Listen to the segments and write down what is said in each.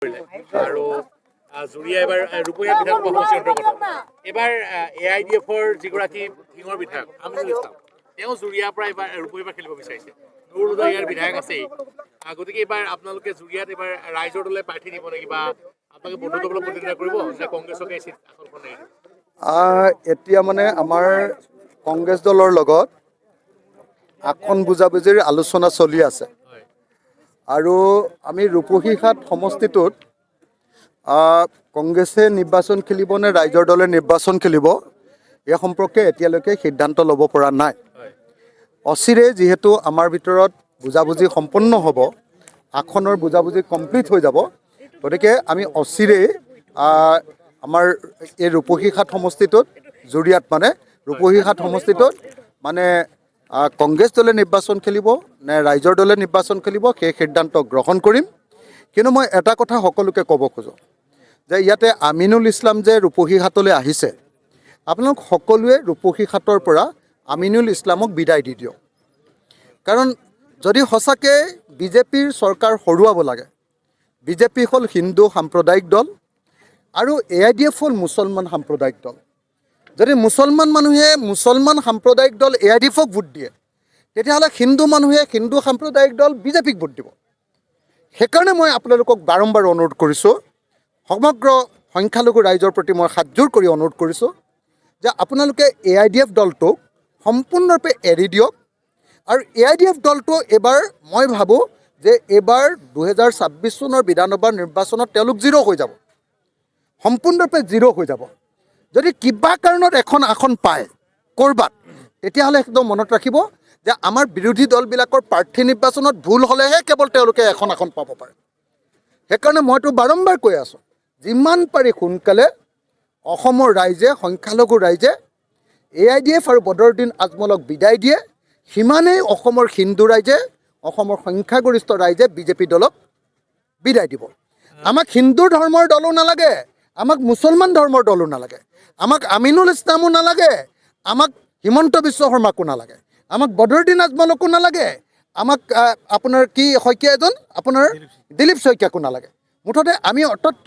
আৰু জুৰিয়া এবাৰ ৰূপহীয়া বিধানসভা সমষ্টিৰ অন্তৰ্গত এবাৰ AIDFৰ যিগৰাকী সিঙৰ বিধায়ক আমিনুল ইছলাম তেওঁ জুৰিয়াৰ পৰা এবাৰ ৰূপহীয়া পৰা খেলিব বিচাৰিছে। দূৰ ইয়াৰ বিধায়ক আছেই, গতিকে এইবাৰ আপোনালোকে জুৰিয়াত এইবাৰ ৰাইজৰ দলে প্ৰাৰ্থী দিব নেকি বা আপোনালোকে বন্ধুত্বমূলক প্ৰতিনিধিত্ব কৰিব নে কংগ্ৰেছকে এই আসনখন এৰি দিব? এতিয়া মানে আমাৰ কংগ্ৰেছ দলৰ লগত আসন বুজাবুজিৰ আলোচনা চলি আছে আৰু আমি ৰূপহীহাট সমষ্টিটোত কংগ্ৰেছে নিৰ্বাচন খেলিব নে ৰাইজৰ দলে নিৰ্বাচন খেলিব এই সম্পৰ্কে এতিয়ালৈকে সিদ্ধান্ত ল'ব পৰা নাই। অচিৰে যিহেতু আমাৰ ভিতৰত বুজাবুজি সম্পন্ন হ'ব, আসনৰ বুজাবুজি কমপ্লিট হৈ যাব, গতিকে আমি অচিৰেই আমাৰ এই ৰূপহীহাট সমষ্টিটোত জুৰিয়াত মানে ৰূপহীহাট সমষ্টিটোত মানে কংগ্ৰেছ দলে নিৰ্বাচন খেলিব নে ৰাইজৰ দলে নিৰ্বাচন খেলিব সেই সিদ্ধান্ত গ্ৰহণ কৰিম। কিন্তু মই এটা কথা সকলোকে ক'ব খোজোঁ যে ইয়াতে আমিনুল ইছলাম যে ৰূপহীহাটলৈ আহিছে, আপোনালোক সকলোৱে ৰূপহীহাটৰ পৰা আমিনুল ইছলামক বিদায় দি দিয়ক। কাৰণ যদি সঁচাকৈ বিজেপিৰ চৰকাৰ হৰুৱাব লাগে, বিজেপি হ'ল হিন্দু সাম্প্ৰদায়িক দল আৰু AIDF হ'ল মুছলমান সাম্প্ৰদায়িক দল। যদি মুছলমান মানুহে মুছলমান সাম্প্ৰদায়িক দল AIDFক ভোট দিয়ে, তেতিয়াহ'লে হিন্দু মানুহে হিন্দু সাম্প্ৰদায়িক দল বিজেপিক ভোট দিব। সেইকাৰণে মই আপোনালোকক বাৰম্বাৰ অনুৰোধ কৰিছোঁ, সমগ্ৰ সংখ্যালঘু ৰাইজৰ প্ৰতি মই হাতযোৰ কৰি অনুৰোধ কৰিছোঁ যে আপোনালোকে AIDF দলটোক সম্পূৰ্ণৰূপে এৰি দিয়ক। আৰু AIDF দলটো এইবাৰ মই ভাবোঁ যে এইবাৰ 2026 চনৰ বিধানসভা নিৰ্বাচনত তেওঁলোক জিৰ' হৈ যাব, সম্পূৰ্ণৰূপে জিৰ' হৈ যাব। যদি কিবা কাৰণত এখন আসন পায় ক'ৰবাত, তেতিয়াহ'লে একদম মনত ৰাখিব যে আমাৰ বিৰোধী দলবিলাকৰ প্ৰাৰ্থী নিৰ্বাচনত ভুল হ'লেহে কেৱল তেওঁলোকে এখন আসন পাব পাৰে। সেইকাৰণে মইতো বাৰম্বাৰ কৈ আছোঁ, যিমান পাৰি সোনকালে অসমৰ ৰাইজে, সংখ্যালঘু ৰাইজে AIDF আৰু বদৰুদ্দিন আজমলক বিদায় দিয়ে, সিমানেই অসমৰ হিন্দু ৰাইজে, অসমৰ সংখ্যাগৰিষ্ঠ ৰাইজে বিজেপি দলক বিদায় দিব। আমাক হিন্দু ধৰ্মৰ দলো নালাগে, আমাক মুছলমান ধৰ্মৰ দলো নালাগে, আমাক আমিনুল ইছলামো নালাগে, আমাক হিমন্ত বিশ্ব শৰ্মাকো নালাগে, আমাক বদৰুদ্দিন আজমলকো নালাগে, আমাক আপোনাৰ কি শইকীয়া এজন আপোনাৰ দিলীপ শইকীয়াকো নালাগে। মুঠতে আমি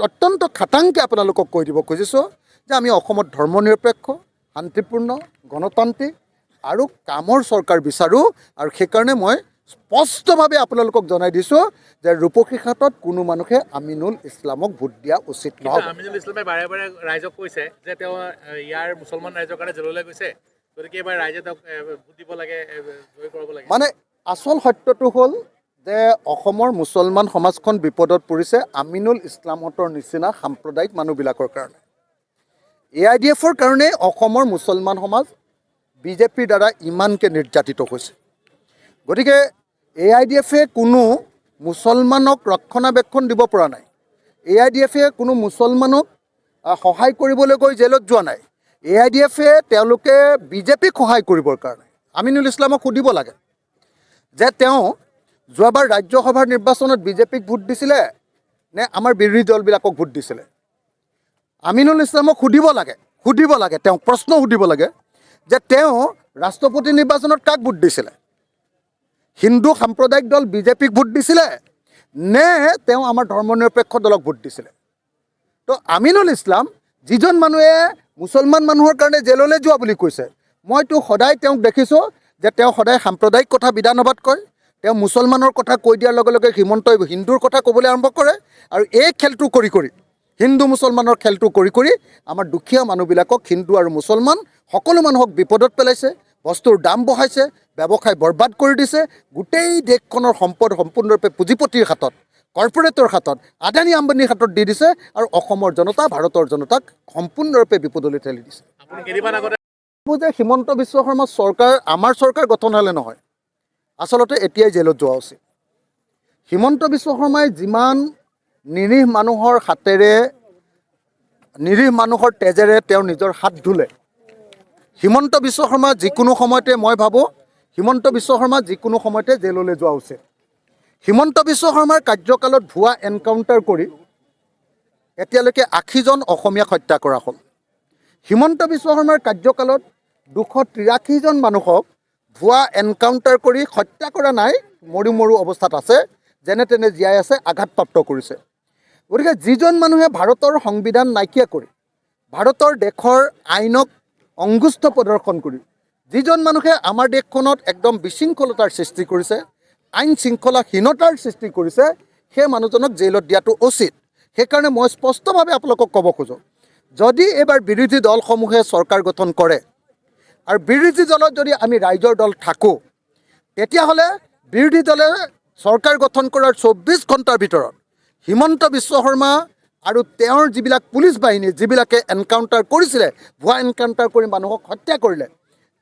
অত্যন্ত খাটাংকৈ আপোনালোকক কৈ দিব খুজিছোঁ যে আমি অসমত ধৰ্মনিৰপেক্ষ, শান্তিপূৰ্ণ, গণতান্ত্ৰিক আৰু কামৰ চৰকাৰ বিচাৰোঁ। আৰু সেইকাৰণে মই স্পষ্টভাৱে আপোনালোকক জনাই দিছোঁ যে ৰূপহীহাটত কোনো মানুহে আমিনুল ইছলামক ভোট দিয়া উচিত নহয়। আমিনুল ইছলামে বাৰে বাৰে ৰাইজক কৈছে যে তেওঁ ইয়াৰ মুছলমান ৰাইজৰ কাৰণে জেললৈ গৈছে, গতিকে এইবাৰ ৰাইজে তেওঁক ভোট দিব লাগে, জয় কৰাব লাগে। মানে আচল সত্যটো হ'ল যে অসমৰ মুছলমান সমাজখন বিপদত পৰিছে আমিনুল ইছলামহঁতৰ নিচিনা সাম্প্ৰদায়িক মানুহবিলাকৰ কাৰণে। AIDFৰ কাৰণে অসমৰ মুছলমান সমাজ বিজেপিৰ দ্বাৰা ইমানকৈ নিৰ্যাতিত হৈছে। গতিকে AIDFে কোনো মুছলমানক ৰক্ষণাবেক্ষণ দিব পৰা নাই, AIDFে কোনো মুছলমানক সহায় কৰিবলৈ গৈ জেলত যোৱা নাই। AIDFে তেওঁলোকে বিজেপিক সহায় কৰিবৰ কাৰণে আমিনুল ইছলামক সুধিব লাগে যে তেওঁ যোৱাবাৰ ৰাজ্যসভাৰ নিৰ্বাচনত বিজেপিক ভোট দিছিলে নে আমাৰ বিৰোধী দলবিলাকক ভোট দিছিলে। আমিনুল ইছলামক সুধিব লাগে, তেওঁক প্ৰশ্ন সুধিব লাগে যে তেওঁ ৰাষ্ট্ৰপতি নিৰ্বাচনত কাক ভোট দিছিলে, হিন্দু সাম্প্ৰদায়িক দল বিজেপিক ভোট দিছিলে নে তেওঁ আমাৰ ধৰ্মনিৰপেক্ষ দলক ভোট দিছিলে। তো আমিনুল ইছলাম যিজন মানুহে মুছলমান মানুহৰ কাৰণে জেললৈ যোৱা বুলি কৈছে, মইতো সদায় তেওঁক দেখিছোঁ যে তেওঁ সদায় সাম্প্ৰদায়িক কথা বিধানসভাত কয়, তেওঁ মুছলমানৰ কথা কৈ দিয়াৰ লগে লগে হিমন্তই হিন্দুৰ কথা ক'বলৈ আৰম্ভ কৰে। আৰু এই খেলটো কৰি কৰি, হিন্দু মুছলমানৰ খেলটো কৰি কৰি আমাৰ দুখীয়া মানুহবিলাকক, হিন্দু আৰু মুছলমান সকলো মানুহক বিপদত পেলাইছে, বস্তুৰ দাম বঢ়াইছে, ব্যৱসায় বৰবাদ কৰি দিছে, গোটেই দেশখনৰ সম্পদ সম্পূৰ্ণৰূপে পুঁজিপতিৰ হাতত, কৰ্পৰেটৰ হাতত, আদানী আম্বানীৰ হাতত দি দিছে আৰু অসমৰ জনতা, ভাৰতৰ জনতাক সম্পূৰ্ণৰূপে বিপদলৈ ঠেলি দিছে। যে হিমন্ত বিশ্ব শৰ্মাৰ চৰকাৰ, আমাৰ চৰকাৰ গঠন হ'লে নহয়, আচলতে এতিয়াই জেলত যোৱা উচিত। হিমন্ত বিশ্ব শৰ্মাই যিমান নিৰীহ মানুহৰ হাতেৰে, নিৰীহ মানুহৰ তেজেৰে তেওঁ নিজৰ হাত ধুলে, হিমন্ত বিশ্ব শৰ্মা যিকোনো সময়তে, মই ভাবোঁ হিমন্ত বিশ্ব শৰ্মা যিকোনো সময়তে জেললৈ যোৱা উচিত। হিমন্ত বিশ্ব শৰ্মাৰ কাৰ্যকালত ভুৱা এনকাউণ্টাৰ কৰি এতিয়ালৈকে 80জন অসমীয়াক হত্যা কৰা হ'ল। হিমন্ত বিশ্ব শৰ্মাৰ কাৰ্যকালত 283জন মানুহক ভুৱা এনকাউণ্টাৰ কৰি হত্যা কৰা নাই, মৰু মৰু অৱস্থাত আছে, যেনে তেনে জীয়াই আছে, আঘাতপ্ৰাপ্ত কৰিছে। গতিকে যিজন মানুহে ভাৰতৰ সংবিধান নাইকিয়া কৰি ভাৰতৰ দেশৰ আইনক অংগুষ্ঠ প্ৰদৰ্শন কৰি যিজন মানুহে আমাৰ দেশখনত একদম বিশৃংখলতাৰ সৃষ্টি কৰিছে, আইন শৃংখলাহীনতাৰ সৃষ্টি কৰিছে, সেই মানুহজনক জেলত দিয়াটো উচিত। সেইকাৰণে মই স্পষ্টভাৱে আপোনালোকক ক'ব খোজোঁ, যদি এইবাৰ বিৰোধী দলসমূহে চৰকাৰ গঠন কৰে আৰু বিৰোধী দলত যদি আমি ৰাইজৰ দল থাকোঁ, তেতিয়াহ'লে বিৰোধী দলে চৰকাৰ গঠন কৰাৰ 24 ঘণ্টাৰ ভিতৰত হিমন্ত বিশ্ব শৰ্মা আৰু তেওঁৰ যিবিলাক পুলিচ বাহিনী যিবিলাকে এনকাউণ্টাৰ কৰিছিলে, ভুৱা এনকাউণ্টাৰ কৰি মানুহক হত্যা কৰিলে,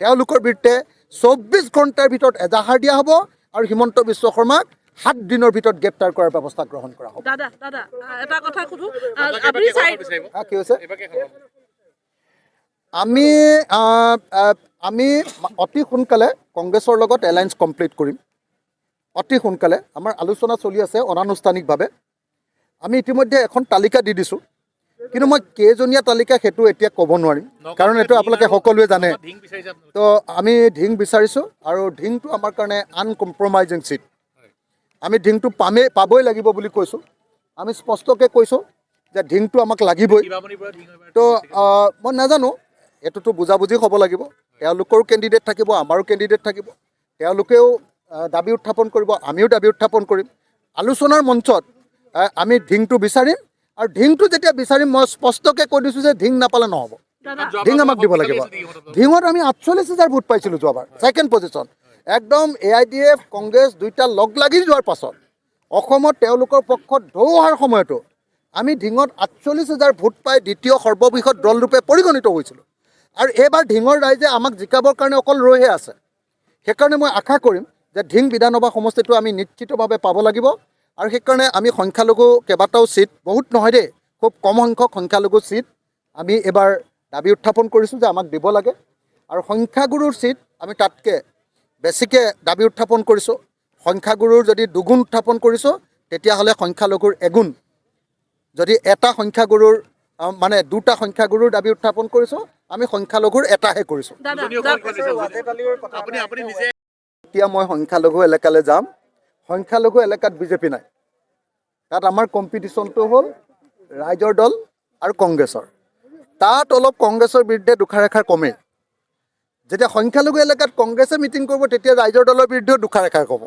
তেওঁলোকৰ বিৰুদ্ধে 24 ঘণ্টাৰ ভিতৰত এজাহাৰ দিয়া হ'ব আৰু হিমন্ত বিশ্ব শৰ্মাক 7 দিনৰ ভিতৰত গ্ৰেপ্তাৰ কৰাৰ ব্যৱস্থা গ্ৰহণ কৰা হ'ব। দাদা এটা কথা সুধো, আপুনি কি হৈছে? আমি অতি সোনকালে কংগ্ৰেছৰ লগত এলায়েন্স কমপ্লিট কৰিম। অতি সোনকালে আমাৰ আলোচনা চলি আছে অনানুষ্ঠানিকভাৱে। আমি ইতিমধ্যে এখন তালিকা দি দিছোঁ, কিন্তু মই কেইজনীয়া তালিকা সেইটো এতিয়া ক'ব নোৱাৰিম, কাৰণ এইটো আপোনালোকে সকলোৱে জানে। তো আমি ঢিং বিচাৰিছোঁ আৰু ঢিংটো আমাৰ কাৰণে আনকম্প্ৰমাইজিং চিট। আমি ঢিংটো পাবই লাগিব বুলি কৈছোঁ। আমি স্পষ্টকৈ কৈছোঁ যে ঢিংটো আমাক লাগিবই। তো মই নাজানো, এইটোতো বুজাবুজি হ'ব লাগিব। তেওঁলোকৰো কেণ্ডিডেট থাকিব, আমাৰো কেণ্ডিডেট থাকিব। তেওঁলোকেও দাবী উত্থাপন কৰিব, আমিও দাবী উত্থাপন কৰিম। আলোচনাৰ মঞ্চত আমি ঢিংটো বিচাৰিম, আৰু ঢিংটো যেতিয়া বিচাৰিম মই স্পষ্টকৈ কৈ দিছোঁ যে ঢিং নাপালে নহ'ব, ঢিং আমাক দিব লাগিব। ঢিঙত আমি 48,000 ভোট পাইছিলোঁ যোৱাবাৰ, ছেকেণ্ড পজিশ্যন। একদম AIDF কংগ্ৰেছ দুইটা লগ লাগি যোৱাৰ পাছত অসমত তেওঁলোকৰ পক্ষত ঢৌ অহাৰ সময়তো আমি ঢিঙত 48,000 ভোট পাই দ্বিতীয় সৰ্ববৃহৎ দলৰূপে পৰিগণিত হৈছিলোঁ। আৰু এইবাৰ ঢিঙৰ ৰাইজে আমাক জিকাবৰ কাৰণে অকল ৰৈহে আছে। সেইকাৰণে মই আশা কৰিম যে ঢিং বিধানসভা সমষ্টিটো আমি নিশ্চিতভাৱে পাব লাগিব। আৰু সেইকাৰণে আমি সংখ্যালঘু কেইবাটাও চিট, বহুত নহয় দেই, খুব কম সংখ্যক সংখ্যালঘু চিট আমি এইবাৰ দাবী উত্থাপন কৰিছোঁ যে আমাক দিব লাগে। আৰু সংখ্যাগুৰুৰ চিট আমি তাতকৈ বেছিকৈ দাবী উত্থাপন কৰিছোঁ। সংখ্যাগুৰুৰ যদি দুগুণ উত্থাপন কৰিছোঁ, তেতিয়াহ'লে সংখ্যালঘুৰ এগুণ। যদি এটা সংখ্যাগুৰুৰ মানে দুটা সংখ্যাগুৰুৰ দাবী উত্থাপন কৰিছোঁ, আমি সংখ্যালঘুৰ এটাহে কৰিছোঁ। এতিয়া মই সংখ্যালঘু এলেকালৈ যাম। সংখ্যালঘু এলেকাত বিজেপি নাই। তাত আমাৰ কম্পিটিশ্যনটো হ'ল ৰাইজৰ দল আৰু কংগ্ৰেছৰ। তাত অলপ কংগ্ৰেছৰ বিৰুদ্ধে দুষাৰ এষাৰ কমেই। যেতিয়া সংখ্যালঘু এলেকাত কংগ্ৰেছে মিটিং কৰিব, তেতিয়া ৰাইজৰ দলৰ বিৰুদ্ধেও দুষাৰ এষাৰ ক'ব।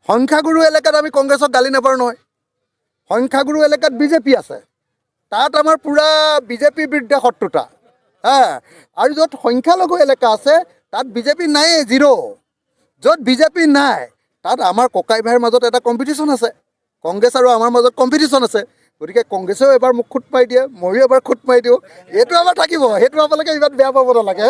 সংখ্যাগুৰু এলেকাত আমি কংগ্ৰেছক গালি নাপাৰোঁ নহয়। সংখ্যাগুৰু এলেকাত বিজেপি আছে, তাত আমাৰ পূৰা বিজেপিৰ বিৰুদ্ধে শত্ৰুতা। আৰু য'ত সংখ্যালঘু এলেকা আছে তাত বিজেপি নায়েই, জিৰ'। য'ত বিজেপি নাই তাত আমাৰ ককাই ভাইৰ মাজত এটা কম্পিটিশ্যন আছে, কংগ্ৰেছ আৰু আমাৰ মাজত কম্পিটিশ্যন আছে। গতিকে কংগ্ৰেছেও এবাৰ মোক খুট মাৰি দিয়ে, ময়ো এবাৰ খুট মাৰি দিওঁ, এইটো আমাৰ থাকিব। সেইটো আপোনালোকে ইমান বেয়া পাব নালাগে।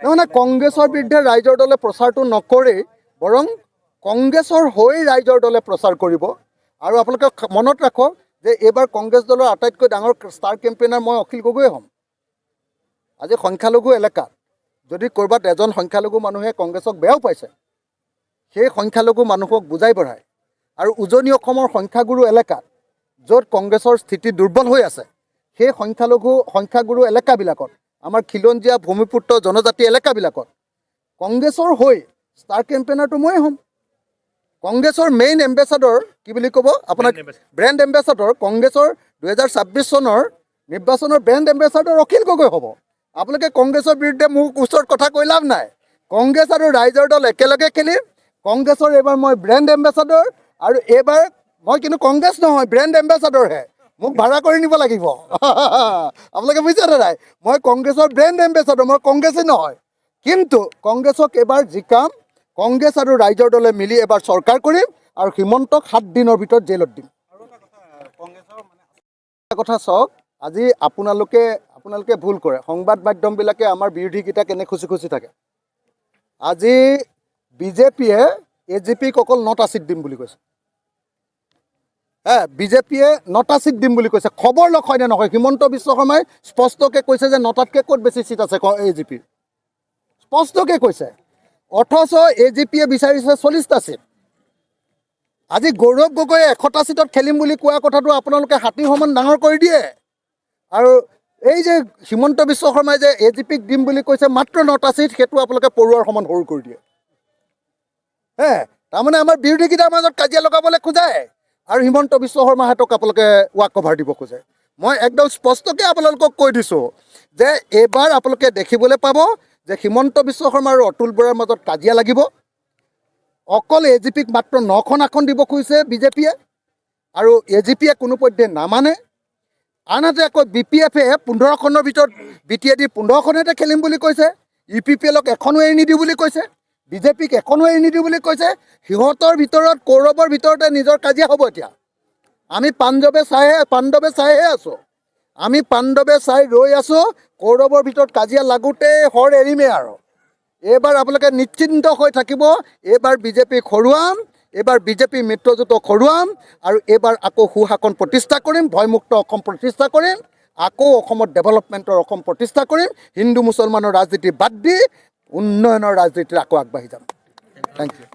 নহয়, কংগ্ৰেছৰ বিৰুদ্ধে ৰাইজৰ দলে প্ৰচাৰটো নকৰেই, বৰং কংগ্ৰেছৰ হৈ ৰাইজৰ দলে প্ৰচাৰ কৰিব। আৰু আপোনালোকে মনত ৰাখক যে এইবাৰ কংগ্ৰেছ দলৰ আটাইতকৈ ডাঙৰ ষ্টাৰ কেম্পেইনাৰ মই অখিল গগৈয়ে হ'ম। আজি সংখ্যালঘু এলেকাত যদি ক'ৰবাত এজন সংখ্যালঘু মানুহে কংগ্ৰেছক বেয়াও পাইছে, সেই সংখ্যালঘু মানুহক বুজাই বঢ়াই আৰু উজনি অসমৰ সংখ্যাগুৰু এলেকাত য'ত কংগ্ৰেছৰ স্থিতি দুৰ্বল হৈ আছে, সেই সংখ্যাগুৰু এলেকাবিলাকত, আমাৰ খিলঞ্জীয়া ভূমিপুত্ৰ জনজাতি এলেকাবিলাকত কংগ্ৰেছৰ হৈ ষ্টাৰ কেম্পেইনাৰটো ময়ে হ'ম। কংগ্ৰেছৰ মেইন এম্বেচাডৰ কি বুলি ক'ব আপোনাক, ব্ৰেণ্ড এম্বেচাডৰ, কংগ্ৰেছৰ 2026 চনৰ নিৰ্বাচনৰ ব্ৰেণ্ড এম্বেচাডৰ অখিল গগৈ হ'ব। আপোনালোকে কংগ্ৰেছৰ বিৰুদ্ধে মোক ওচৰত কথা কৈ লাভ নাই। কংগ্ৰেছ আৰু ৰাইজৰ দল একেলগে খেলিম। কংগ্ৰেছৰ এইবাৰ মই ব্ৰেণ্ড এম্বেচাডৰ, আৰু এইবাৰ মই কিন্তু কংগ্ৰেছ নহয়, ব্ৰেণ্ড এম্বেচাডৰহে। মোক ভাড়া কৰি নিব লাগিব। আপোনালোকে বুজিছেনে নাই? মই কংগ্ৰেছৰ ব্ৰেণ্ড এম্বেচাডৰ, মই কংগ্ৰেছেই নহয়। কিন্তু কংগ্ৰেছক এইবাৰ জিকাম, কংগ্ৰেছ আৰু ৰাইজৰ দলে মিলি এবাৰ চৰকাৰ কৰিম, আৰু হিমন্তক 7 দিনৰ ভিতৰত জেলত দিম। কথা চাওক, আজি আপোনালোকে ভুল কৰে। সংবাদ মাধ্যমবিলাকে আমাৰ বিৰোধীকেইটা কেনে খুচি খুচি থাকে। আজি বিজেপিয়ে AGPক অকল 9টা চিট দিম বুলি কৈছে। বিজেপিয়ে 9টা চিট দিম বুলি কৈছে। খবৰ লওক হয়নে নহয়? হিমন্ত বিশ্ব শৰ্মাই স্পষ্টকৈ কৈছে যে 9টাতকৈ ক'ত বেছি চিট আছে AGPৰ, স্পষ্টকৈ কৈছে। অথচ AGPয়ে বিচাৰিছে 40টা চিট। আজি গৌৰৱ গগৈয়ে 100টা চিটত খেলিম বুলি কোৱা কথাটো আপোনালোকে হাতীৰ সমান ডাঙৰ কৰি দিয়ে। আৰু এই যে হিমন্ত বিশ্ব শৰ্মাই যে AGPক দিম বুলি কৈছে মাত্ৰ 9টা চিট, সেইটো আপোনালোকে পৰুৱাৰ সমান সৰু কৰি দিয়ে। তাৰমানে আমাৰ বিৰোধীকেইটাৰ মাজত কাজিয়া লগাবলৈ খোজে আৰু হিমন্ত বিশ্ব শৰ্মাহঁতক আপোনালোকে ৱাক কভাৰ দিব খোজে। মই একদম স্পষ্টকৈ আপোনালোকক কৈ দিছোঁ যে এইবাৰ আপোনালোকে দেখিবলৈ পাব যে হিমন্ত বিশ্ব শৰ্মা আৰু অতুল বৰাৰ মাজত কাজিয়া লাগিব। অকল AGPক মাত্ৰ 9খন আসন দিব খুজিছে বিজেপিয়ে আৰু AGPয়ে কোনোপধ্যে নামানে। আনহাতে আকৌ BPFে 15খনৰ ভিতৰত BTAD 15খনতে খেলিম বুলি কৈছে। UPPLক এখনো এৰি নিদিওঁ বুলি কৈছে। বিজেপিক এখনো এৰি নিদিওঁ বুলি কৈছে। সিহঁতৰ ভিতৰত কৌৰৱৰ ভিতৰতে নিজৰ কাজিয়া হ'ব। এতিয়া আমি পাণ্ডৱে চাইহে আছোঁ। আমি পাণ্ডৱে চাই ৰৈ আছোঁ। কৌৰৱৰ ভিতৰত কাজিয়া লাগোঁতে হৰ এৰিমেই আৰু। এইবাৰ আপোনালোকে নিশ্চিন্ত হৈ থাকিব। এইবাৰ বিজেপিক হৰুৱাম, এইবাৰ বিজেপি মিত্ৰজোঁটক হৰুৱাম আৰু এইবাৰ আকৌ সুশাসন প্ৰতিষ্ঠা কৰিম, ভয়মুক্ত অসম প্ৰতিষ্ঠা কৰিম, আকৌ অসমত ডেভেলপমেণ্টৰ অসম প্ৰতিষ্ঠা কৰিম। হিন্দু মুছলমানৰ ৰাজনীতি বাদ দি উন্নয়নৰ ৰাজনীতিত আকৌ আগবাঢ়ি যাম। Thank U.